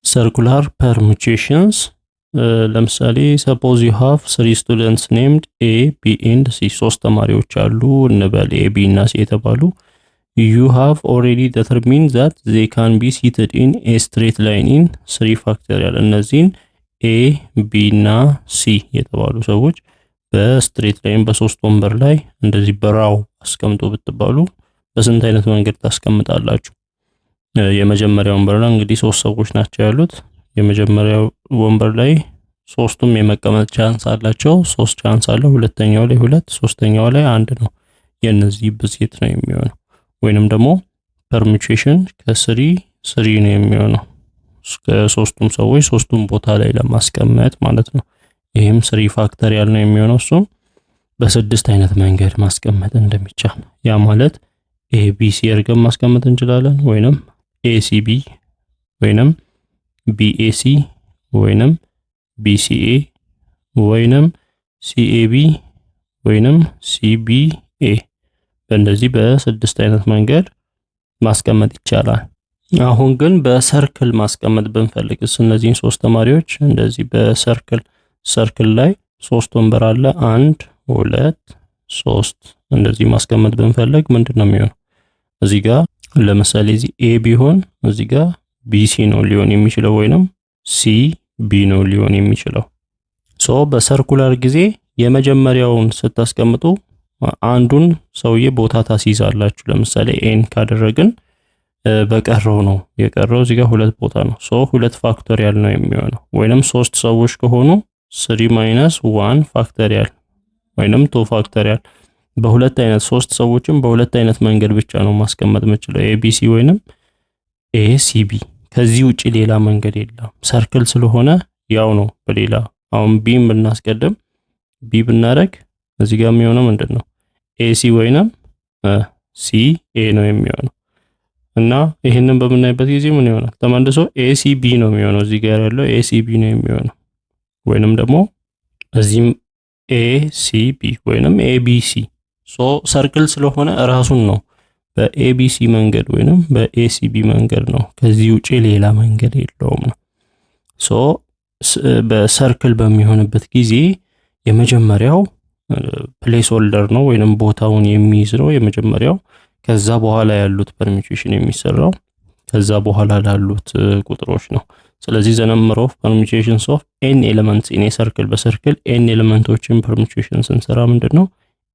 circular permutations ለምሳሌ suppose you have three students named A, B and C ሶስት ተማሪዎች አሉ እንበል A, B እና C የተባሉ you have already determined that they can be seated in a straight line in 3 factorial እነዚህን A, B እና C የተባሉ ሰዎች በስትሬት ላይን በሶስት ወንበር ላይ እንደዚህ በራው አስቀምጡ ብትባሉ በስንት አይነት መንገድ ታስቀምጣላችሁ? የመጀመሪያው ወንበር ላይ እንግዲህ ሶስት ሰዎች ናቸው ያሉት። የመጀመሪያው ወንበር ላይ ሶስቱም የመቀመጥ ቻንስ አላቸው። ሶስት ቻንስ አለ። ሁለተኛው ላይ ሁለት፣ ሶስተኛው ላይ አንድ ነው። የነዚህ ብዜት ነው የሚሆነው። ወይንም ደግሞ ፐርሙቴሽን ከ3 ነው የሚሆነው። ከሶስቱም ሰዎች ሶስቱም ቦታ ላይ ለማስቀመጥ ማለት ነው። ይሄም 3 ፋክተሪያል ነው የሚሆነው። እሱም በስድስት አይነት መንገድ ማስቀመጥ እንደሚቻል ያ ማለት ABC አድርገን ማስቀመጥ እንችላለን ወይንም ACB ወይንም BAC ወይንም BCA ወይንም CAB ወይንም CBA በእንደዚህ በስድስት አይነት መንገድ ማስቀመጥ ይቻላል። አሁን ግን በሰርክል ማስቀመጥ ብንፈልግስ እነዚህን ሶስት ተማሪዎች እንደዚህ በሰርክል ላይ ሶስት ወንበር አለ 1 2 3 እንደዚህ ማስቀመጥ ብንፈልግ ምንድነው የሚሆነው? እዚህ ጋር ለምሳሌ እዚህ A ቢሆን እዚህ ጋር BC ነው ሊሆን የሚችለው ወይንም CB ነው ሊሆን የሚችለው። በሰርኩላር ጊዜ የመጀመሪያውን ስታስቀምጡ አንዱን ሰውዬ ቦታ ታስይዛላችሁ። ለምሳሌ n ካደረግን በቀረው ነው የቀረው እዚህ ጋር ሁለት ቦታ ነው። ሁለት ፋክቶሪያል ነው የሚሆነው ወይንም ሶስት ሰዎች ከሆኑ 3 - 1 ፋክቶሪያል ወይንም 2 ፋክቶሪያል በሁለት አይነት ሶስት ሰዎችን በሁለት አይነት መንገድ ብቻ ነው ማስቀመጥ የምችለው ABC ወይንም ACB ከዚህ ውጪ ሌላ መንገድ የለም። ሰርክል ስለሆነ ያው ነው በሌላ አሁን B ብናስቀድም B ብናረግ እዚህ ጋር የሚሆነው ምንድነው AC ወይንም CA ነው የሚሆነው እና ይሄንን በምናይበት ጊዜ ምን ይሆናል? ተመልሶ ACB ነው የሚሆነው እዚህ ጋር ያለው ACB ነው የሚሆነው ወይንም ደግሞ እዚህም ACB ወይንም ABC ሰርክል ስለሆነ ራሱን ነው በABC መንገድ ወይንም በACB መንገድ ነው ከዚህ ውጪ ሌላ መንገድ የለውም ነው። በሰርክል በሚሆንበት ጊዜ የመጀመሪያው ፕሌስ ሆልደር ነው ወይንም ቦታውን የሚይዝ ነው የመጀመሪያው። ከዛ በኋላ ያሉት ፐርሙቴሽን የሚሰራው ከዛ በኋላ ላሉት ቁጥሮች ነው። ስለዚህ the number of permutations of n elements in a circle በሰርክል n ኤሌመንቶችን ፐርሙቴሽን ስንሰራ ምንድነው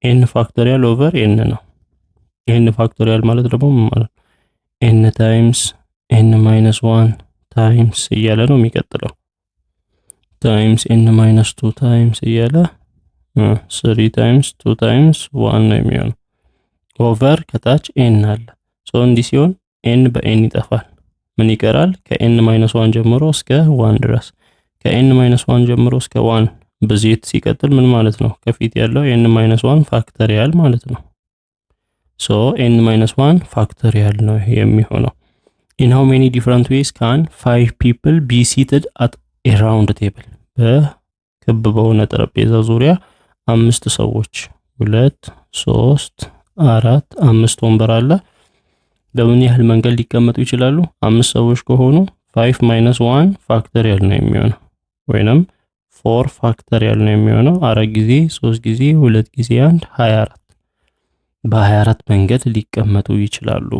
n ፋክቶሪያል ኦቨር n ነው። n ፋክቶሪያል ማለት ደግሞ ማለት n ታይምስ n - 1 ታይምስ እያለ ነው የሚቀጥለው ታይምስ n - 2 ታይምስ እያለ 3 ታይምስ 2 ታይምስ 1 ነው የሚሆነው ኦቨር ከታች n አለ። እንዲህ ሲሆን n በn ይጠፋል። ምን ይቀራል? ከn - 1 ጀምሮ እስከ 1 ድረስ ከn - 1 ጀምሮ እስከ 1 በዜት ሲቀጥል ምን ማለት ነው? ከፊት ያለው n - 1 ፋክቶሪያል ማለት ነው። n - 1 ፋክቶሪያል ነው የሚሆነው። in how many different ways can 5 people be seated at a round table በክብ በሆነ ጠረጴዛ ዙሪያ 5 ሰዎች 2 3 4 5 ወንበር አለ። በምን ያህል መንገድ ሊቀመጡ ይችላሉ? 5 ሰዎች ከሆኑ 5 - 1 ፋክቶሪያል ነው የሚሆነው ወይንም 4 ፋክቶሪያል ነው የሚሆነው 4 ጊዜ 3 ጊዜ 2 ጊዜ 1 24 በ24 መንገድ ሊቀመጡ ይችላሉ።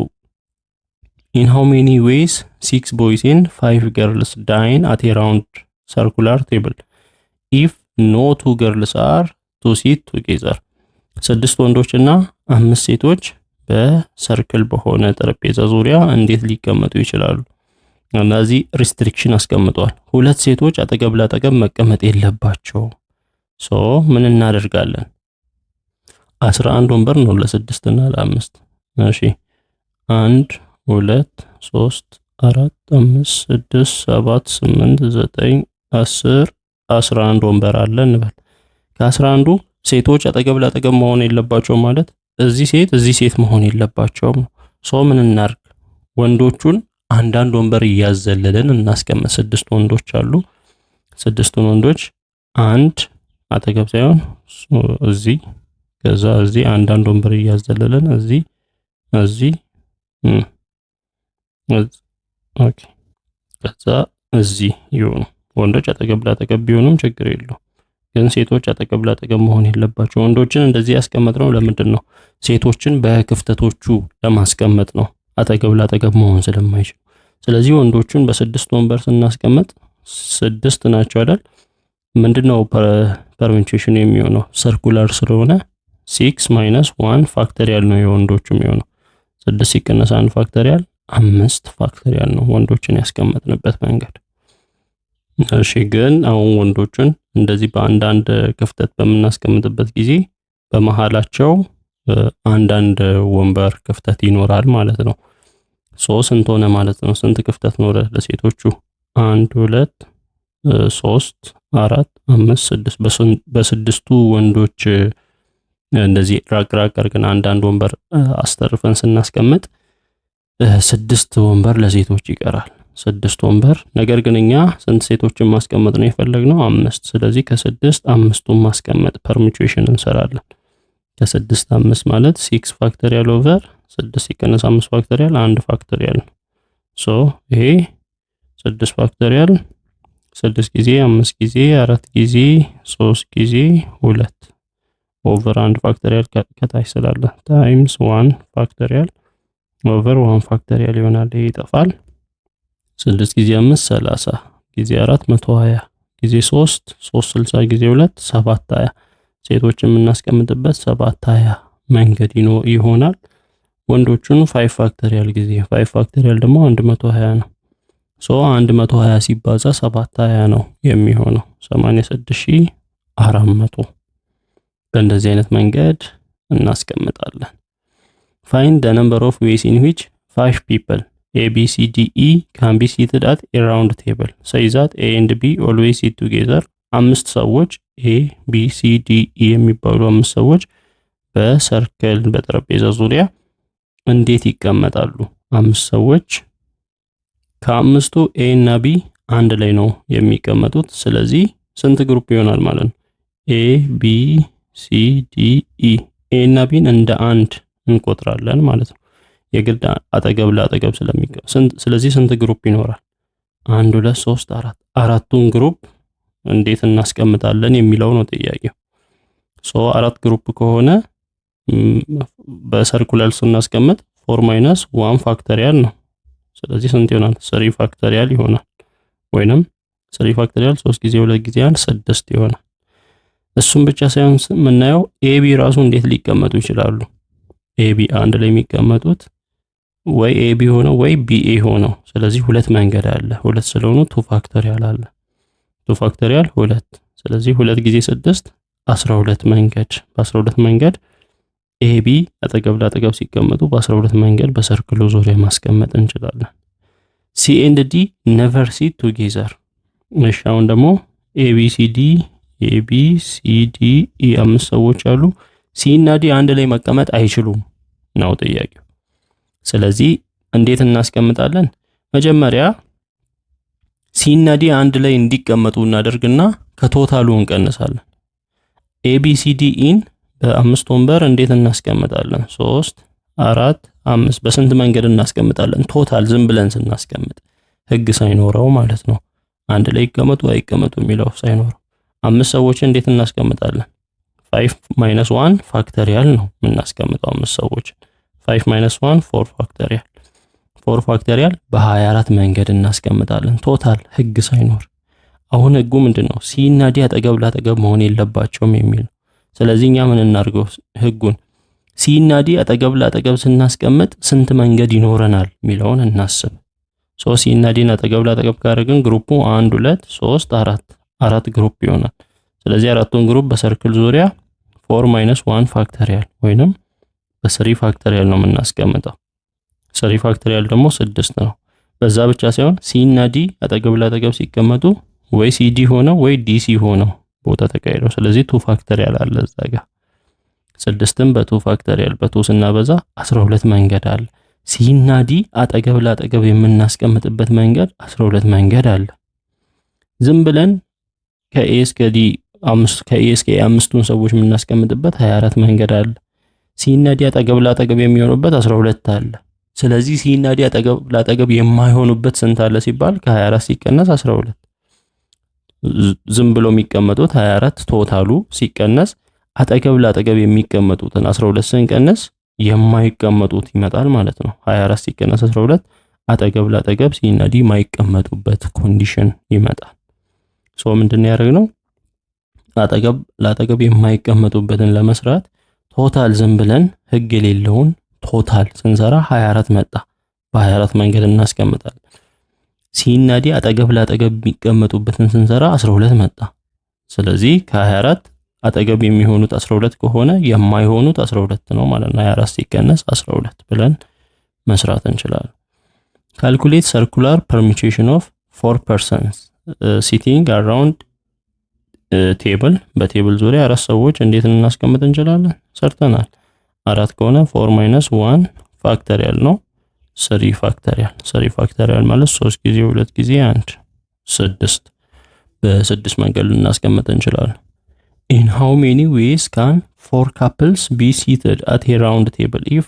in how many ways 6 boys and 5 girls dine at a round circular table if no 2 girls are to sit together 6 ወንዶችና 5 ሴቶች በሰርክል በሆነ ጠረጴዛ ዙሪያ እንዴት ሊቀመጡ ይችላሉ? እነዚህ ሪስትሪክሽን አስቀምጧል። ሁለት ሴቶች አጠገብ ለአጠገብ መቀመጥ የለባቸው። ምን እናደርጋለን? 11 ወንበር ነው ለ6 እና ለ5። እሺ 1 2 3 4 5 6 7 8 9 10 11 ወንበር አለ እንበል። ከ11ዱ ሴቶች አጠገብ ለአጠገብ መሆን የለባቸው ማለት እዚህ ሴት መሆን የለባቸውም። ምን እናርግ? ወንዶቹን አንዳንድ ወንበር እያዘለለን እናስቀምጥ። 6 ወንዶች አሉ። 6ቱን ወንዶች አንድ አጠገብ ሳይሆን እዚህ ከዛ እዚህ አንዳንድ ወንበር እያዘለለን እዚህ ኦኬ ከዛ እዚህ ይሁኑ። ወንዶች አጠገብ ላጠገብ ቢሆኑም ችግር የለው፣ ግን ሴቶች አጠገብ ላጠገብ መሆን የለባቸው። ወንዶችን እንደዚህ ያስቀመጥነው ለምንድን ነው? ሴቶችን በክፍተቶቹ ለማስቀመጥ ነው፣ አጠገብ ላጠገብ መሆን ስለማይችሉ። ስለዚህ ወንዶቹን በ6 ወንበር ስናስቀምጥ 6 ናቸው አይደል? ምንድነው ፐርሙቴሽን የሚሆነው? ሰርኩላር ስለሆነ 6 ማይነስ 1 ፋክተሪያል ነው የወንዶቹ የሚሆነው። 6 ሲቀነስ 1 ፋክተሪያል 5 ፋክተሪያል ነው ወንዶችን ያስቀመጥንበት መንገድ። እሺ፣ ግን አሁን ወንዶችን እንደዚህ በአንዳንድ ክፍተት በምናስቀምጥበት ጊዜ በመሃላቸው አንዳንድ ወንበር ክፍተት ይኖራል ማለት ነው። ስንት ሆነ ማለት ነው? ስንት ክፍተት ኖረ ለሴቶቹ? 1 2 3 4 5 6። በስድስቱ ወንዶች እንደዚህ ራቅ አድርገን አንዳንድ ወንበር አስተርፈን ስናስቀምጥ 6 ወንበር ለሴቶች ይቀራል። 6 ወንበር። ነገር ግን እኛ ስንት ሴቶችን ማስቀመጥ ነው የፈለግነው? 5። ስለዚህ ከ6 5ቱን ማስቀመጥ ፐርሙቴሽን እንሰራለን። ከ6 5 ማለት 6 ፋክተሪያል ኦቨር 6 ሲቀነስ 5 ፋክተሪያል 1 ፋክተሪያል ነው። ይሄ 6 ፋክተሪያል 6 ጊዜ 5 ጊዜ 4 ጊዜ 3 ጊዜ 2 ኦቨር 1 ፋክተሪያል ከታች ስላለ ታይምስ 1 ፋክተሪያል ኦቨር 1 ፋክተሪያል ይሆናል። ይሄ ይጠፋል። 6 ጊዜ 5 30 ጊዜ 4 120 ጊዜ 3 360 ጊዜ 2 720 ሴቶችን የምናስቀምጥበት 720 መንገድ ይሆናል። ወንዶቹን 5 ፋክተሪያል ጊዜ 5 ፋክተሪያል ደግሞ 120 ነው። 120 ሲባዛ 720 ነው የሚሆነው 86400። በእንደዚህ አይነት መንገድ እናስቀምጣለን። Find the number of ways in which 5 people A, B, C, D, E can be seated at a round table. Say that A and B always sit together. 5 ሰዎች A, B, C, D, E የሚባሉ 5 ሰዎች በሰርክል በጠረጴዛ ዙሪያ እንዴት ይቀመጣሉ? 5 ሰዎች ከአምስቱ A እና B አንድ ላይ ነው የሚቀመጡት። ስለዚህ ስንት ግሩፕ ይሆናል ማለት ነው? A, B, C, D, E A እና B እንደ አንድ እንቆጥራለን ማለት ነው። የግድ አጠገብ ለአጠገብ ስለዚህ ስንት ግሩፕ ይኖራል? 1 2 3 4 አራቱን ግሩፕ እንዴት እናስቀምጣለን የሚለው ነው ጥያቄው። 4 ግሩፕ ከሆነ በሰርኩላር ስናስቀምጥ 4 ማይነስ 1 ፋክተሪያል ነው። ስለዚህ ስንት ይሆናል? 3 ፋክተሪያል ይሆናል። ወይንም 3 ፋክተሪያል 3 ጊዜ 2 ጊዜ 1 6 ይሆናል። እሱም ብቻ ሳይሆን የምናየው ኤቢ ራሱ እንዴት ሊቀመጡ ይችላሉ? ኤቢ አንድ ላይ የሚቀመጡት ወይ ኤቢ ሆነው ወይ ቢኤ ሆነው። ስለዚህ ሁለት መንገድ አለ። ሁለት ስለሆኑ 2 ፋክተሪያል አለ። 2 ፋክተሪያል 2። ስለዚህ 2 ጊዜ 6 12 መንገድ። በ12 መንገድ ኤቢ አጠገብ ለአጠገብ ሲቀመጡ በ12 መንገድ በሰርክሉ ዙሪያ ማስቀመጥ እንችላለን። ሲ ኤንድ ዲ never sit together። እሺ አሁን ደግሞ ኤቢሲዲ ኢ 5 ሰዎች አሉ። ሲ እና ዲ አንድ ላይ መቀመጥ አይችሉም ነው ጥያቄው። ስለዚህ እንዴት እናስቀምጣለን? መጀመሪያ ሲ እና ዲ አንድ ላይ እንዲቀመጡ እናደርግና ከቶታሉ እንቀንሳለን። ኤቢሲዲ ኢን በ5 ወንበር እንዴት እናስቀምጣለን? 3 4 5 በስንት መንገድ እናስቀምጣለን? ቶታል ዝም ብለን ስናስቀምጥ ህግ ሳይኖረው ማለት ነው። አንድ ላይ ይቀመጡ አይቀመጡ የሚለው ሳይኖረው 5 ሰዎችን እንዴት እናስቀምጣለን? 5 ማይነስ 1 ፋክተሪያል ነው የምናስቀምጠው 5 ሰዎችን። 5 ማይነስ 1 4 ፋክተሪያል 4 ፋክተሪያል በ24 መንገድ እናስቀምጣለን ቶታል ህግ ሳይኖር። አሁን ህጉ ምንድነው? ሲ እና ዲ አጠገብ ለአጠገብ መሆን የለባቸውም የሚል ነው። ስለዚህ እኛ ምን እናርገው? ህጉን ሲ እና ዲ አጠገብ ለአጠገብ ስናስቀምጥ ስንት መንገድ ይኖረናል የሚለውን እናስብ። ሲ እና ዲን አጠገብ ለአጠገብ ካደረግን ግሩፑ 1 2 3 4 ግሩፕ ይሆናል። ስለዚህ አራቱን ግሩፕ በሰርክል ዙሪያ 4 ማይነስ 1 ፋክተሪያል ወይንም በ3 ፋክተሪያል ነው የምናስቀምጠው። 3 ፋክተሪያል ደግሞ 6 ነው። በዛ ብቻ ሳይሆን ሲ እና ዲ አጠገብ ለአጠገብ ሲቀመጡ ወይ ሲዲ ሆነው ወይ ዲሲ ሆነው ቦታ ተቀይረው። ስለዚህ 2 ፋክተሪያል አለ እዛ ጋር። 6ን በ2 ፋክተሪያል በ2 ስናበዛ 12 መንገድ አለ። ሲ እና ዲ አጠገብ ለአጠገብ የምናስቀምጥበት መንገድ 12 መንገድ አለ። ዝም ብለን ከኤ እስከ ዲ 5ቱን ሰዎች የምናስቀምጥበት 24 መንገድ አለ። ሲ እና ዲ አጠገብ ለአጠገብ የሚሆኑበት 12 አለ። ስለዚህ ሲ እና ዲ አጠገብ ላጠገብ የማይሆኑበት ስንት አለ ሲባል ከ24 ሲቀነስ 12 ዝም ብሎ የሚቀመጡት 24 ቶታሉ ሲቀነስ አጠገብ ላጠገብ የሚቀመጡትን 12 ስንቀነስ የማይቀመጡት ይመጣል ማለት ነው። 24 ሲቀነስ 12 አጠገብ ላጠገብ ሲ እና ዲ የማይቀመጡበት ኮንዲሽን ይመጣል። ሶ ምንድነው ያደረግነው? አጠገብ ላጠገብ የማይቀመጡበትን ለመስራት ቶታል ዝም ብለን ህግ የሌለውን ቶታል ስንሰራ 24 መጣ። በ24 መንገድ እናስቀምጣለን። ሲ እና ዲ አጠገብ ላጠገብ የሚቀመጡበትን ስንሰራ 12 መጣ። ስለዚህ ከ24 አጠገብ የሚሆኑት 12 ከሆነ የማይሆኑት 12 ነው ማለት ነው። 24 ሲቀነስ 12 ብለን መስራት እንችላለን። ካልኩሌት ሰርኩላር ፐርሙቴሽን ኦፍ 4 persons ሲቲንግ አራውንድ ቴብል። በቴብል ዙሪያ 4 ሰዎች እንዴት እናስቀምጥ እንችላለን? ሰርተናል። 4 ከሆነ 4 - 1 ፋክተሪያል ነው 3 ፋክተሪያል። 3 ፋክተሪያል ማለት 3 ጊዜ 2 ጊዜ 1 6። በ6 መንገድ ልናስቀምጥ እንችላለን። In how many ways can 4 couples be seated at a round table if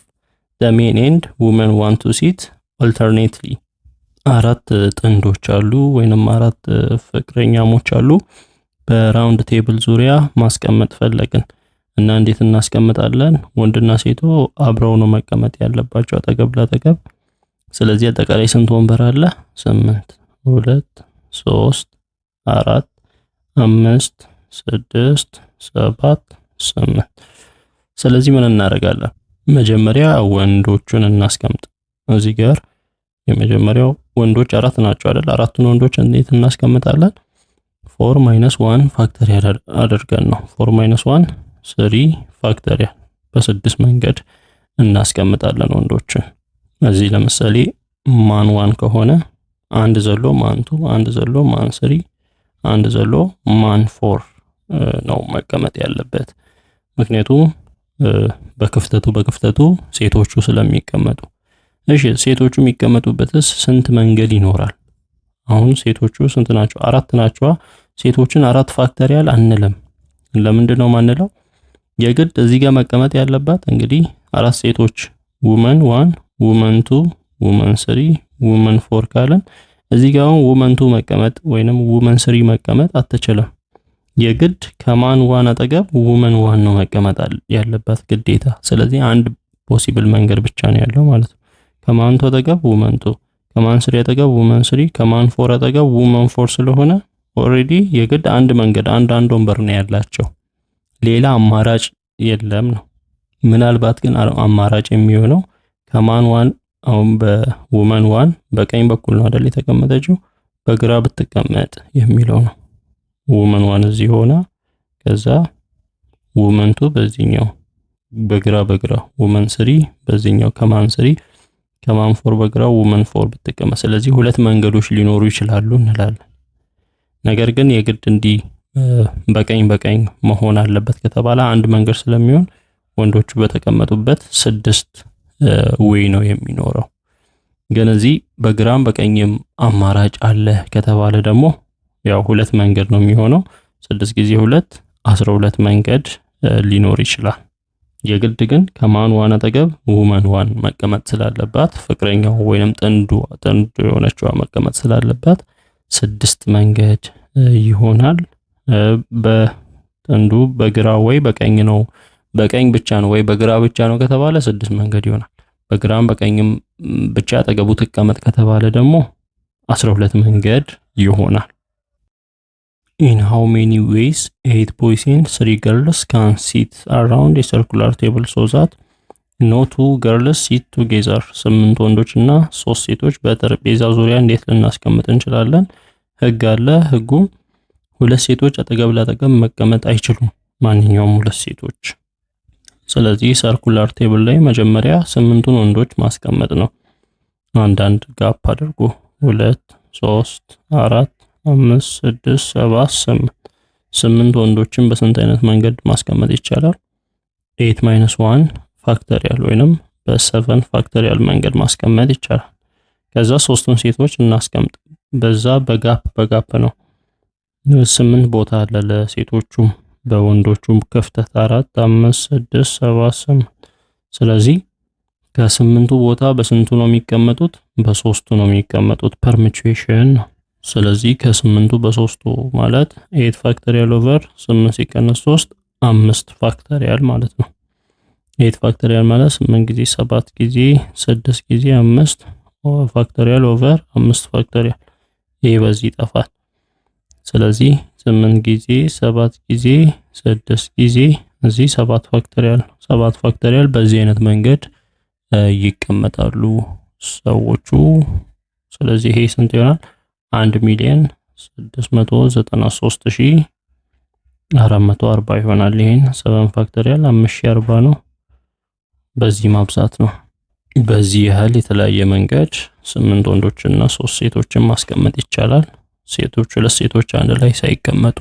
the men and women want to sit alternately? 4 ጥንዶች አሉ ወይንም 4 ፍቅረኛሞች አሉ። በራውንድ ቴብል ዙሪያ ማስቀመጥ ፈለግን እና እንዴት እናስቀምጣለን? ወንድና ሴቶ አብረው ነው መቀመጥ ያለባቸው አጠገብ ላጠገብ። ስለዚህ አጠቃላይ ስንት ወንበር አለ? 8 2 3 4 5 6 7 8። ስለዚህ ምን እናደርጋለን? መጀመሪያ ወንዶቹን እናስቀምጥ። እዚህ ጋር የመጀመሪያው ወንዶች 4 ናቸው አይደል? አራቱን ወንዶች እንዴት እናስቀምጣለን? 4 - 1 ፋክተሪያል አድርገን ነው። 4 - 1 3 ፋክተሪያል። በ6 መንገድ እናስቀምጣለን ወንዶችን። እዚህ ለምሳሌ ማን 1 ከሆነ አንድ ዘሎ ማን 2፣ አንድ ዘሎ ማን 3፣ አንድ ዘሎ ማን 4 ነው መቀመጥ ያለበት። ምክንያቱም በክፍተቱ ሴቶቹ ስለሚቀመጡ። እሺ ሴቶቹ የሚቀመጡበትስ ስንት መንገድ ይኖራል? አሁን ሴቶቹ ስንት ናቸው? 4 ናቸው። ሴቶችን 4 ፋክተሪያል አንልም። ለምንድን ነው ማንለው? የግድ እዚህ ጋር መቀመጥ ያለባት እንግዲህ 4 ሴቶች ውመን 1 ውመን 2 ውመን 3 ውመን 4 ካለን እዚህ ጋር ውመን 2 መቀመጥ ወይንም ውመን 3 መቀመጥ አትችልም። የግድ ከማን 1 አጠገብ ውመን 1 ነው መቀመጥ ያለባት ግዴታ። ስለዚህ አንድ ፖሲብል መንገድ ብቻ ነው ያለው ማለት ነው። ከማን 2 አጠገብ ውመን 2፣ ከማን 3 አጠገብ ውመን 3፣ ከማን 4 አጠገብ ውመን 4 ስለሆነ ኦሬዲ የግድ አንድ መንገድ አንድ ወንበር ነው ያላቸው። ሌላ አማራጭ የለም ነው። ምናልባት ግን አማራጭ የሚሆነው ከማን 1 አሁን በውመን 1 በቀኝ በኩል ነው አይደል የተቀመጠችው፣ በግራ ብትቀመጥ የሚለው ነው። ውመን 1 እዚህ ሆና ከዛ ውመን 2 በዚህኛው በግራ ውመን 3 በዚህኛው ከማን 3 ከማን 4 በግራ ውመን 4 ብትቀመጥ። ስለዚህ 2 መንገዶች ሊኖሩ ይችላሉ እንላለን። ነገር ግን የግድ እንዲህ በቀኝ መሆን አለበት ከተባለ አንድ መንገድ ስለሚሆን ወንዶቹ በተቀመጡበት 6 ዌይ ነው የሚኖረው። ግን እዚህ በግራም በቀኝም አማራጭ አለ ከተባለ ደግሞ ያው 2 መንገድ ነው የሚሆነው። 6 ጊዜ 2 12 መንገድ ሊኖር ይችላል። የግድ ግን ከማን 1 አጠገብ ውመን 1 መቀመጥ ስላለባት ፍቅረኛው ወይንም ጥንዱ የሆነችው መቀመጥ ስላለባት 6 መንገድ ይሆናል። በጥንዱ በግራ ወይ በቀኝ ነው፣ በቀኝ ብቻ ነው ወይ በግራ ብቻ ነው ከተባለ 6 መንገድ ይሆናል። በግራም በቀኝም ብቻ አጠገቡ ትቀመጥ ከተባለ ደግሞ 12 መንገድ ይሆናል። In how many ways 8 boys and 3 girls can sit around a circular table so that no 2 girls sit together? 8 ወንዶች እና 3 ሴቶች በጠረጴዛ ዙሪያ እንዴት ልናስቀምጥ እንችላለን? ህግ አለ። ህጉ 2 ሴቶች አጠገብ ላጠገብ መቀመጥ አይችሉም፣ ማንኛውም 2 ሴቶች። ስለዚህ ሰርኩላር ቴብል ላይ መጀመሪያ 8ቱን ወንዶች ማስቀመጥ ነው። አንዳንድ ጋፕ አድርጎ 2 3 4 5 6 7 8 ወንዶችን በስንት አይነት መንገድ ማስቀመጥ ይቻላል? 8 - 1 ፋክተሪያል ወይንም በ7 ፋክተሪያል መንገድ ማስቀመጥ ይቻላል። ከዛ 3ቱን ሴቶች እናስቀምጥ። በዛ በጋፕ ነው። 8 ቦታ አለ ለሴቶቹም በወንዶቹም ክፍተት 4 5 6 7 8። ስለዚህ ከስምንቱ ቦታ በስንቱ ነው የሚቀመጡት? በሶስቱ ነው የሚቀመጡት። ፐርሙቹዌሽን ነው። ስለዚህ ከስምንቱ በሶስቱ ማለት 8 ፋክተሪያል ኦቨር 8 ሲቀነስ 3 5 ፋክተሪያል ማለት ነው። 8 ፋክተሪያል ማለት 8 ጊዜ 7 ጊዜ 6 ጊዜ 5 ፋክተሪያል ኦቨር 5 ፋክተሪያል። ይሄ በዚህ ይጠፋል። ስለዚህ 8 ጊዜ 7 ጊዜ 6 ጊዜ እዚህ 7 ፋክተሪያል 7 ፋክተሪያል በዚህ አይነት መንገድ ይቀመጣሉ ሰዎቹ። ስለዚህ ይሄ ስንት ይሆናል? 1,693,440 ይሆናል። ይሄን 7 ፋክተሪያል 5040 ነው። በዚህ ማብዛት ነው። በዚህ ያህል የተለያየ መንገድ 8 ወንዶችና 3 ሴቶችን ማስቀመጥ ይቻላል። ሴቶች ሁለት ሴቶች አንድ ላይ ሳይቀመጡ